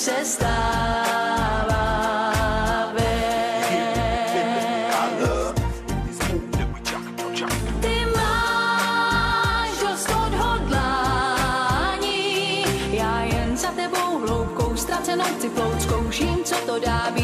přestává vést. Ty máš dost odhodlání, já jen za tebou hloubkou ztracenou ciplou zkouším, co to dá být.